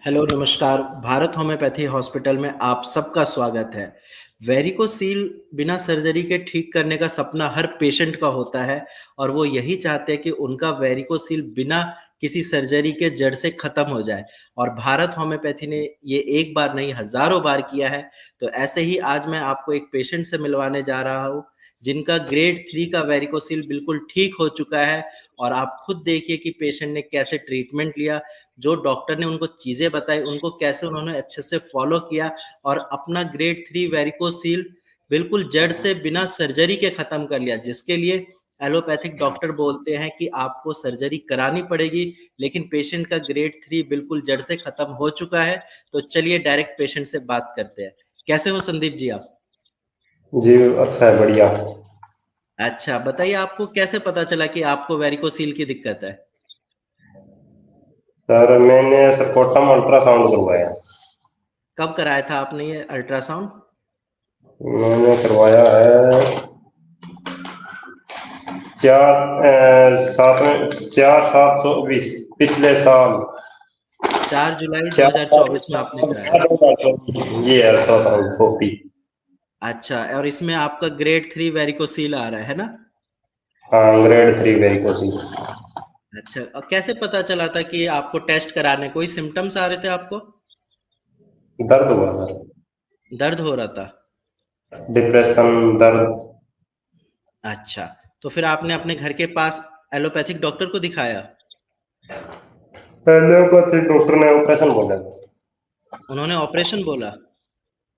Hello, नमस्कार। Bharat homeopathy hospital में आप सबका स्वागत है। वेरिकोसील बिना सर्जरी के ठीक करने का सपना हर पेशेंट का होता है और वो यही चाहते हैं कि उनका वेरिकोसील बिना किसी सर्जरी के जड़ से खत्म हो जाए और भारत होम्योपैथी ने ये एक बार नहीं हज़ारों बार किया है। तो ऐसे ही आज मैं आपको एक पेशेंट से मिलवाने जा रहा हूँ, जिनका ग्रेड 3 का वेरिकोसील बिल्कुल ठीक हो चुका है और आप खुद देखिए कि पेशेंट ने कैसे ट्रीटमेंट लिया, जो डॉक्टर ने उनको चीज़ें बताई, उनको कैसे उन्होंने अच्छे से फ़ॉलो किया और अपना ग्रेड 3 वेरिकोसील बिल्कुल जड़ से बिना सर्जरी के ख़त्म कर लिया, जिसके लिए एलोपैथिक डॉक्टर बोलते हैं कि आपको सर्जरी करानी पड़ेगी, लेकिन पेशेंट का ग्रेड 3 बिल्कुल जड़ से ख़त्म हो चुका है। तो चलिए डायरेक्ट पेशेंट से बात करते हैं। कैसे हो संदीप जी आप? जी, अच्छा है, बढ़िया। अच्छा, बताइए आपको कैसे पता चला कि आपको वेरिकोसील की दिक्कत है? सर मैंने सरकोटम अल्ट्रासाउंड करवाया। कब कराया था आपने ये अल्ट्रासाउंड? मैंने करवाया है चार सात 24 पिछले साल। 4 जुलाई चार 2024 में आपने कराया। ये अल्ट्रासाउंड कॉपी। अच्छा, और इसमें आपका ग्रेड 3 वेरिकोसील आ रहा है ना? हाँ, ग्रेड 3 वेरिकोसिस। अच्छा, और कैसे पता चला था कि आपको टेस्ट कराने कोई सिम्पटम्स आ रहे थे आपको? दर्द हुआ सर। दर्द हो रहा था? डिप्रेशन, दर्द। अच्छा, तो फिर आपने अपने घर के पास एलोपैथिक डॉक्टर को दिखाया? एलोपैथिक डॉक्टर ने ऑपरेशन बोला। उन्होंने ऑपरेशन बोला?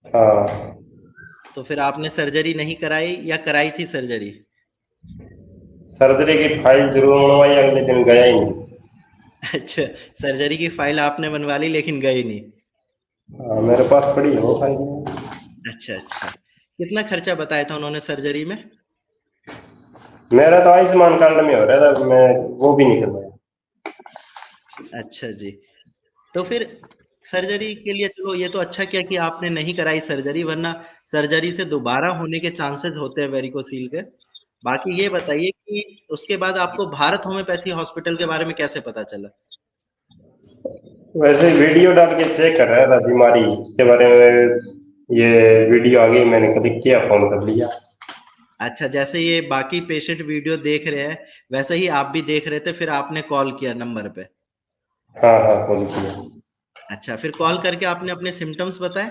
हाँ। तो फिर आपने सर्जरी नहीं कराई या कराई थी सर्जरी? सर्जरी की फाइल जरूर मंगवाई, अगले दिन गया ही नहीं। अच्छा, सर्जरी की फाइल आपने बनवा ली लेकिन गई नहीं। हाँ, मेरे पास पड़ी है वो फाइल। अच्छा, अच्छा। कितना खर्चा बताया था उन्होंने सर्जरी में? मेरा तो आयुष्मान कार्ड में हो रहा था, मैं वो भी नहीं करवाया। अच्छा जी। तो फिर सर्जरी के लिए चलो ये तो अच्छा किया कि आपने नहीं कराई सर्जरी, वरना सर्जरी से दोबारा होने के चांसेस होते हैं वेरिकोसील के। बाकी ये बताइए कि उसके बाद आपको भारत होम्योपैथी हॉस्पिटल के बारे में कैसे पता चला? वैसे वीडियो डाल के चेक कर रहा था बीमारी, इसके बारे में ये वीडियो आ गई, मैंने क्लिक किया, फोन कर लिया। अच्छा, जैसे ये बाकी पेशेंट वीडियो देख रहे हैं, वैसे ही आप भी देख रहे थे, फिर आपने कॉल किया नंबर पे। हाँ हाँ, फोन किया। अच्छा, फिर कॉल करके आपने अपने सिम्पटम्स बताए?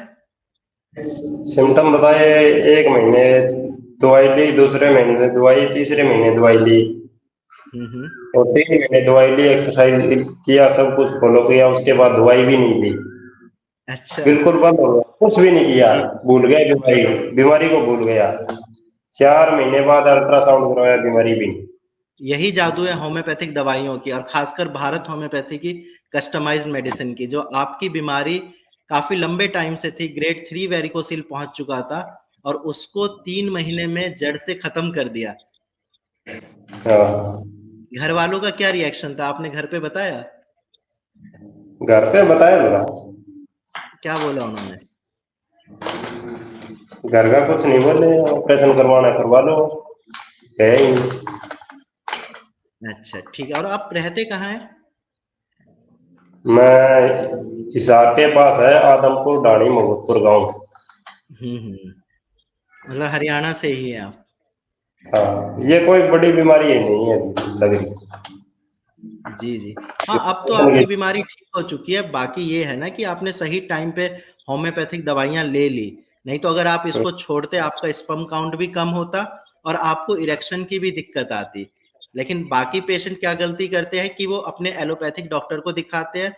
सिम्टम बताए। एक महीने दवाई ली, दूसरे महीने दवाई, तीसरे महीने दवाई ली हुँ, हुँ। और 3 महीने दवाई ली, एक्सरसाइज किया, सब कुछ फॉलो किया, उसके बाद दवाई भी नहीं ली। अच्छा। बिल्कुल बंद हो गया, कुछ भी नहीं किया। जी। भूल गया बीमारी, बीमारी को भूल गया। 4 महीने बाद अल्ट्रासाउंड करवाया, बीमारी भी नहीं। यही जादू है होम्योपैथिक दवाइयों की और खासकर भारत होम्योपैथी की कस्टमाइज्ड मेडिसिन की, जो आपकी बीमारी काफ़ी लंबे टाइम से थी, ग्रेड 3 वेरिकोसिल पहुँच चुका था और उसको 3 महीने में जड़ से ख़त्म कर दिया। हाँ। घर वालों का क्या रिएक्शन था? आपने घर पे बताया? घर पे बताया था। क्या बोला उन्होंने? घर का कुछ नहीं बोले, ऑपरेशन करवाना है करवा लो, है ही नहीं। अच्छा, ठीक है। और आप रहते कहाँ हैं? मैं हिसार के पास है, आदमपुर ढाणी मोहब्बतपुर गांव। हुँ, हुँ। मतलब हरियाणा से ही हैं आप? हाँ, ये कोई बड़ी बीमारी है नहीं है अभी लग रही। जी, जी। हाँ, अब तो ऑपरेशन आपकी की। बीमारी ठीक हो चुकी है, बाकी ये है ना कि आपने सही टाइम पे होम्योपैथिक दवाइयाँ ले ली, नहीं तो अगर आप इसको छोड़ते आपका स्पर्म काउंट भी कम होता और आपको इरेक्शन की भी दिक्कत आती। लेकिन बाकी पेशेंट क्या गलती करते हैं कि वो अपने एलोपैथिक डॉक्टर को दिखाते हैं,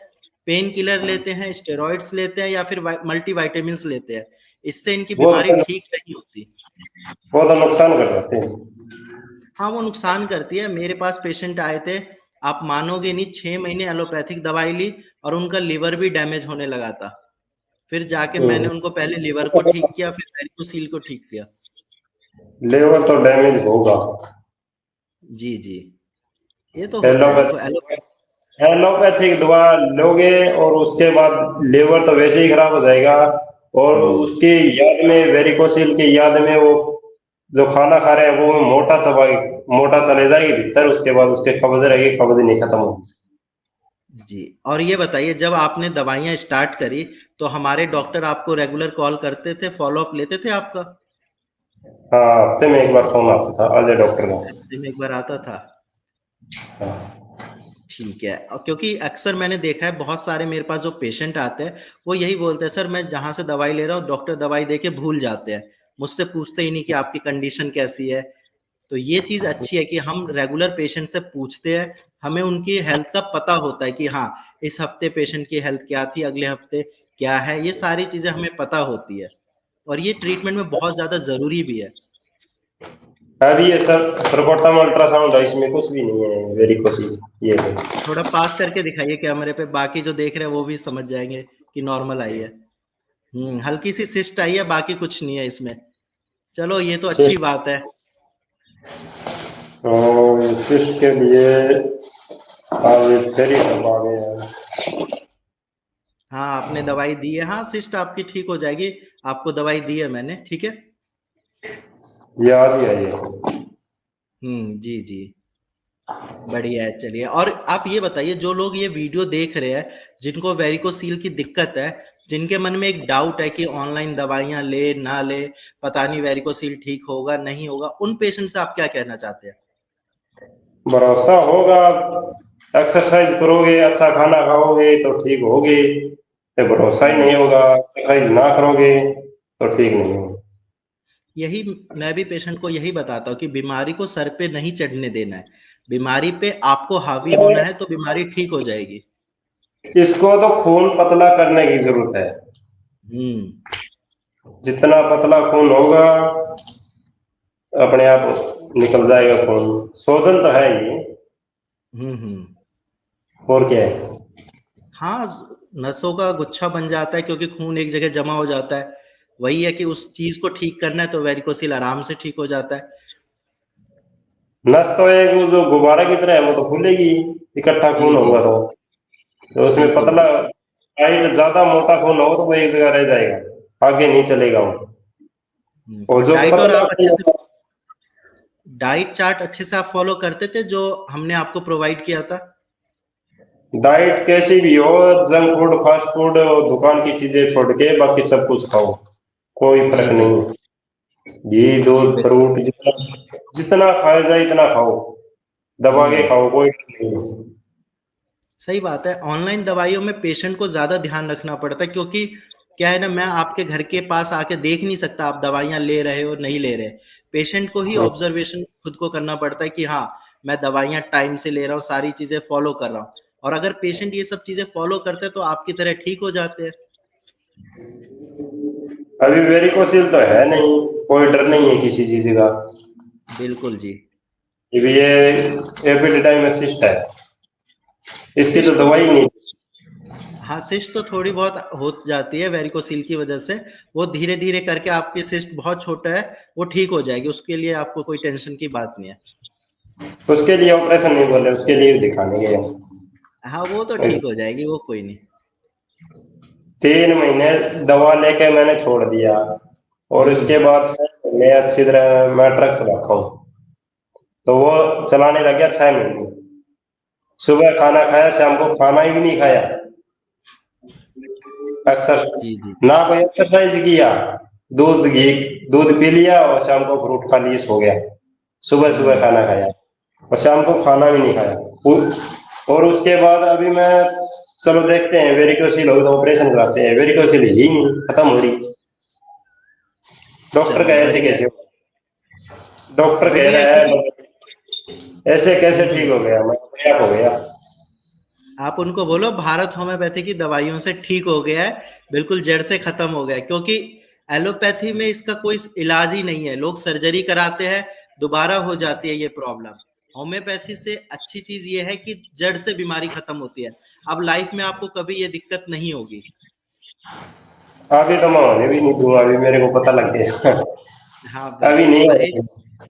पेन किलर लेते हैं, स्टेरॉइड्स लेते हैं या फिर मल्टीविटामिन्स लेते हैं। इससे इनकी वो बीमारी तो ठीक नहीं होती। वो तो नुकसान कर जाते हैं। हाँ, वो नुकसान करती है। मेरे पास पेशेंट आए थे, आप मानोगे नहीं, 6 महीने एलोपैथिक दवाई ली और उनका लिवर भी डैमेज होने लगा था। फिर जाके मैंने उनको पहले लिवर को ठीक किया, फिर वैरिकोसील को ठीक किया। लेवर तो डैमेज होगा। जी, जी। ये तो होता है। तो एलोपैथिक एलोपैथिक दवा लोगे और उसके बाद लेवर तो वैसे ही खराब हो जाएगा, और हुँ। उसकी याद में, वेरिकोसिल की याद में, वो जो खाना खा रहे हैं वो मोटा चबा मोटा चले जाएगी भीतर, उसके बाद उसके कब्ज रहेगी, कब्ज नहीं खत्म होगी। जी। और ये बताइए, जब आपने दवाइयाँ स्टार्ट करी, तो हमारे डॉक्टर आपको रेगुलर कॉल करते थे, फ़ॉलो-अप लेते थे आपका? हाँ, हफ्ते में एक बार फोन आता था अजय डॉक्टर का। हफ्ते में 1 बार आता था? हाँ। ठीक है। क्योंकि अक्सर मैंने देखा है बहुत सारे मेरे पास जो पेशेंट आते हैं, वो यही बोलते हैं, सर मैं जहाँ से दवाई ले रहा हूँ डॉक्टर दवाई दे के भूल जाते हैं। मुझसे पूछते ही नहीं कि आपकी कंडीशन कैसी है? तो ये चीज़ अच्छी है कि हम रेगुलर पेशेंट से पूछते हैं, हमें उनकी हेल्थ का पता होता है कि हाँ, इस हफ्ते पेशेंट की हेल्थ क्या थी, अगले हफ्ते क्या है, ये सारी चीज़ें हमें पता होती है। और ये ट्रीटमेंट में बहुत ज़्यादा ज़रूरी भी है। अभी ये सब सरकोटा में अल्ट्रासाउंड है, इसमें कुछ भी नहीं है वेरिकोसिल। ये है। थोड़ा पास करके दिखाइए कैमरे पे, बाकी जो देख रहे हैं वो भी समझ जाएँगे कि नॉर्मल आई है। हल्की सी सिस्ट आई है, बाकी कुछ नहीं है इसमें। चलो ये तो अच्छी सिर्फ बात है। सिस्ट के लिए अब फेरी सब आ गए हैं। हाँ, आपने दवाई दी है। हाँ, सिस्ट आपकी ठीक हो जाएगी। आपको दवाई दी है मैंने, ठीक है? ये आज ही आई है। जी, जी। बढ़िया है, चलिए। और आप ये बताइए, जो लोग ये वीडियो देख रहे हैं, जिनको वेरिकोसील की दिक्कत है, जिनके मन में एक डाउट है कि ऑनलाइन दवाइयाँ ले, ना ले, पता नहीं वेरिकोसील ठीक होगा, नहीं होगा, उन पेशेंट से आप क्या कहना चाहते हैं? भरोसा होगा, एक्सरसाइज करोगे, अच्छा खाना खाओगे तो ठीक होगे। ये भरोसा ही हुँ। नहीं होगा, एक्सरसाइज ना करोगे तो ठीक नहीं होगा। यही मैं भी पेशेंट को यही बताता हूँ कि बीमारी को सर पे नहीं चढ़ने देना है। बीमारी पे आपको हावी होना है तो बीमारी ठीक हो जाएगी। इसको तो खून पतला करने की जरूरत है। हुँ। जितना पतला खून होगा अपने आप निकल जाएगा खून। शोधन तो है ही। हुँ, हुँ। और क्या है। हाँ, नसों का गुच्छा बन जाता है क्योंकि खून एक जगह जमा हो जाता है। वही है कि उस चीज़ को ठीक करना है तो वेरिकोसिल आराम से ठीक हो जाता है। नस तो एक वो जो गुब्बारा की तरह है, वो तो खुलेगी इकट्ठा जी, खून जी, होगा जी। तो उसमें बिल्कुल, पतला बिल्कुल। टाइट ज्यादा मोटा खून होगा तो वो एक जगह रह जाएगा, आगे नहीं चलेगा वो। और और जो डाइट और पतला आप अच्छे खून से डाइट चार्ट अच्छे से आप फ़ॉलो करते थे जो हमने आपको प्रोवाइड किया था? डाइट कैसी भी हो, जंक फूड फास्ट फूड दुकान की चीजें छोड़ के बाकी सब कुछ खाओ, कोई जी, फर्क जी। नहीं है। घी जी, दूध बिल्कुल। फ्रूट जितना जितना खाया जाए इतना खाओ, दबा के हुँ। खाओ, कोई नहीं है। सही बात है। ऑनलाइन दवाइयों में पेशेंट को ज़्यादा ध्यान रखना पड़ता है क्योंकि क्या है ना, मैं आपके घर के पास आके देख नहीं सकता आप दवाइयाँ ले रहे हो, नहीं ले रहे। पेशेंट को ही ऑब्ज़र्वेशन खुद को करना पड़ता है कि हाँ, मैं दवाइयाँ टाइम से ले रहा हूँ, सारी चीज़ें फ़ॉलो कर रहा हूँ। और अगर पेशेंट ये सब चीज़ें फ़ॉलो करते हैं तो आपकी तरह ठीक हो जाते हैं। अभी वेरिकोसिल तो है नहीं, कोई डर नहीं है किसी चीज का। बिल्कुल जी। ये एपिडिडाइमिस है, इसकी तो सिस्ट तो दवाई नहीं। हाँ, सिस्ट तो थोड़ी बहुत हो जाती है वेरिकोसिल की वजह से। वो धीरे-धीरे करके आपकी सिस्ट बहुत छोटा है, वो ठीक हो जाएगी। उसके लिए आपको कोई टेंशन की बात नहीं है। उसके लिए ऑपरेशन नहीं बोले, उसके लिए दिखाने गए हम। हाँ, वो तो ठीक हो जाएगी, वो कोई नहीं। 3 महीने दवा लेके मैंने छोड़ दिया, और उसके हुँ। बाद 6 महीने अच्छी तरह मैं ट्रक चलाता हूँ, तो वो चलाने लग गया 6 महीने। सुबह खाना खाया, शाम को खाना ही नहीं खाया। अक्सर जी, जी। ना कोई एक्सरसाइज किया, दूध घी दूध पी लिया और शाम को फ्रूट खा लिए, सो गया। सुबह सुबह हुँ। खाना खाया और शाम को खाना भी नहीं खाया। और उसके बाद अभी मैं, चलो देखते हैं वेरिकोसिल होगी तो ऑपरेशन कराते हैं, वेरिकोसिल ही नहीं खत्म हो रही। डॉक्टर का चलो ऐसे बढ़िया है। कैसे, डॉक्टर कह बढ़िया है रहा क्योंकि है ऐसे कैसे ठीक हुँ, हो गया, मैं अपने आप हो गया। आप उनको बोलो भारत होम्योपैथी की दवाइयों से ठीक हो गया है, बिल्कुल जड़ से खत्म हो गया है क्योंकि एलोपैथी में इसका कोई इलाज ही नहीं है। लोग सर्जरी कराते हैं, दोबारा हो जाती है ये प्रॉब्लम। होम्योपैथी से अच्छी चीज़ ये है कि जड़ से बीमारी खत्म होती है। अब लाइफ में आपको कभी ये दिक्कत नहीं होगी। अभी तो मैं होने भी नहीं दूंगा, अभी मेरे को पता लग गया। हाँ, अभी बस नहीं परहेज़। होगा।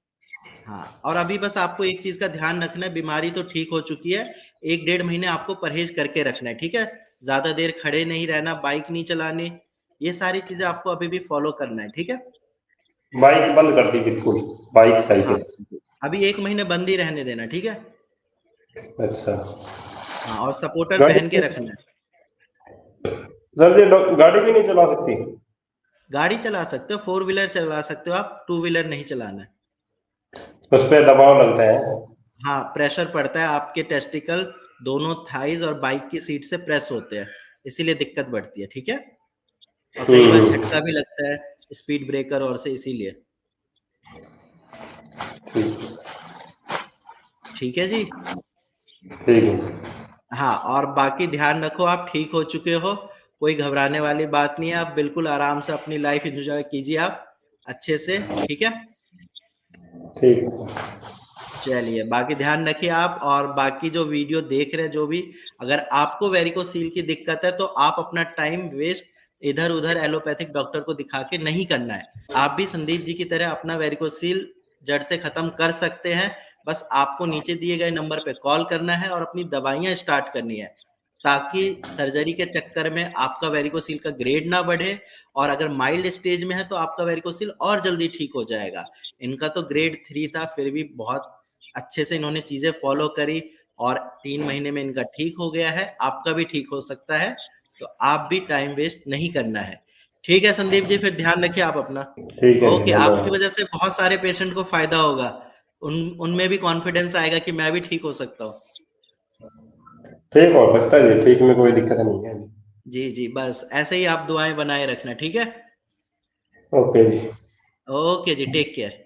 हाँ, और अभी बस आपको एक चीज़ का ध्यान रखना है, बीमारी तो ठीक हो चुकी है, 1 डेढ़ महीने आपको परहेज़ करके रखना है, ठीक है? ज़्यादा देर खड़े नहीं रहना, बाइक नहीं चलानी, ये सारी चीज़ें आपको अभी भी फ़ॉलो करना है, ठीक है? बाइक बंद कर दी बिल्कुल, बाइक हाँ, साइकिल। बिल्कुल। अभी 1 महीने बंद ही रहने देना, ठीक है? अच्छा। हाँ, और सपोर्टर गाड़ी पहन के रखना है। सर जी गाड़ी भी नहीं चला सकती? गाड़ी चला सकते हो, 4 व्हीलर चला सकते हो आप, 2 व्हीलर नहीं चलाना है। उस पे दबाव लगता है? हाँ, प्रेशर पड़ता है, आपके टेस्टिकल दोनों थाइज और बाइक की सीट से प्रेस होते हैं, इसीलिए दिक्कत बढ़ती है, ठीक है? और कई बार झटका भी लगता है स्पीड ब्रेकर और से, इसीलिए। ठीक ठीक है जी। ठीक है। हाँ, और बाकी ध्यान रखो, आप ठीक हो चुके हो, कोई घबराने वाली बात नहीं है, आप बिल्कुल आराम से अपनी लाइफ एंजॉय कीजिए आप अच्छे से, ठीक है? ठीक है सर। चलिए, बाकी ध्यान रखिए आप, और बाकी जो वीडियो देख रहे हैं जो भी, अगर आपको वेरिकोसील की दिक्कत है तो आप अपना टाइम वेस्ट इधर उधर एलोपैथिक डॉक्टर को दिखा के नहीं करना है। आप भी संदीप जी की तरह अपना वेरिकोसील जड़ से खत्म कर सकते हैं। बस आपको नीचे दिए गए नंबर पे कॉल करना है और अपनी दवाइयां स्टार्ट करनी है, ताकि सर्जरी के चक्कर में आपका वेरिकोसील का ग्रेड ना बढ़े, और अगर माइल्ड स्टेज में है तो आपका वेरिकोसील और जल्दी ठीक हो जाएगा। इनका तो ग्रेड 3 था, फिर भी बहुत अच्छे से इन्होंने चीजें फॉलो करी, और 3 महीने में इनका ठीक हो गया है, आपका भी ठीक हो सकता है। तो आप भी टाइम वेस्ट नहीं करना है। ठीक है संदीप जी, फिर ध्यान रखिए आप अपना। ठीक है ओके, आपकी धन्यवाद। वजह से बहुत सारे पेशेंट को फायदा होगा, उनमें भी कॉन्फिडेंस आएगा कि मैं भी ठीक हो सकता हूँ। ठीक हो सकता है जी, ठीक में कोई दिक्कत नहीं है। जी जी, बस ऐसे ही आप दुआएं बनाए रखना, ठीक है? ओके जी। ओके जी, टेक केयर।